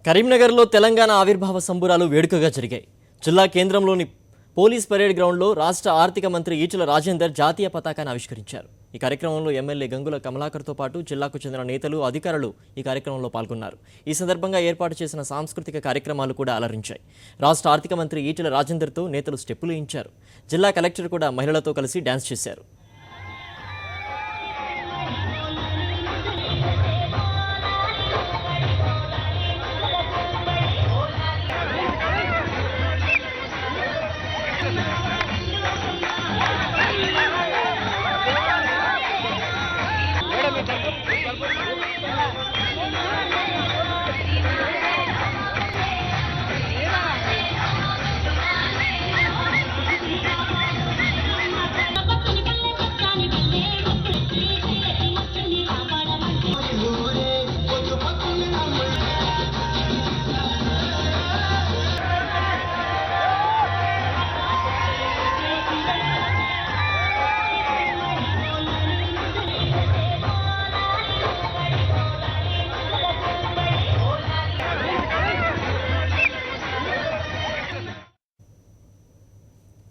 కరీంనగర్లో తెలంగాణ ఆవిర్భావ సంబురాలు వేడుకగా జరిగాయి. జిల్లా కేంద్రంలోని పోలీస్ పరేడ్ గ్రౌండ్లో రాష్ట్ర ఆర్థిక మంత్రి ఈటెల రాజేందర్ జాతీయ పతాకాన్ని ఆవిష్కరించారు. ఈ కార్యక్రమంలో ఎమ్మెల్యే గంగుల కమలాకర్తో పాటు జిల్లాకు చెందిన నేతలు, అధికారులు ఈ కార్యక్రమంలో పాల్గొన్నారు. ఈ సందర్భంగా ఏర్పాటు చేసిన సాంస్కృతిక కార్యక్రమాలు కూడా అలరించాయి. రాష్ట్ర ఆర్థిక మంత్రి ఈటెల రాజేందర్తో నేతలు స్టెప్పులు వేయించారు. జిల్లా కలెక్టర్ కూడా మహిళలతో కలిసి డాన్స్ చేశారు.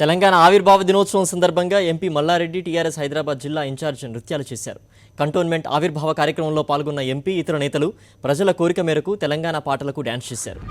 తెలంగాణ ఆవిర్భావ దినోత్సవం సందర్భంగా ఎంపీ మల్లారెడ్డి టీఆర్ఎస్ హైదరాబాద్ జిల్లా ఇన్ఛార్జ్ నృత్యాలు చేశారు. కంటోన్మెంట్ ఆవిర్భావ కార్యక్రమంలో పాల్గొన్న ఎంపీ, ఇతర నేతలు ప్రజల కోరిక మేరకు తెలంగాణ పాటలకు డాన్స్ చేశారు.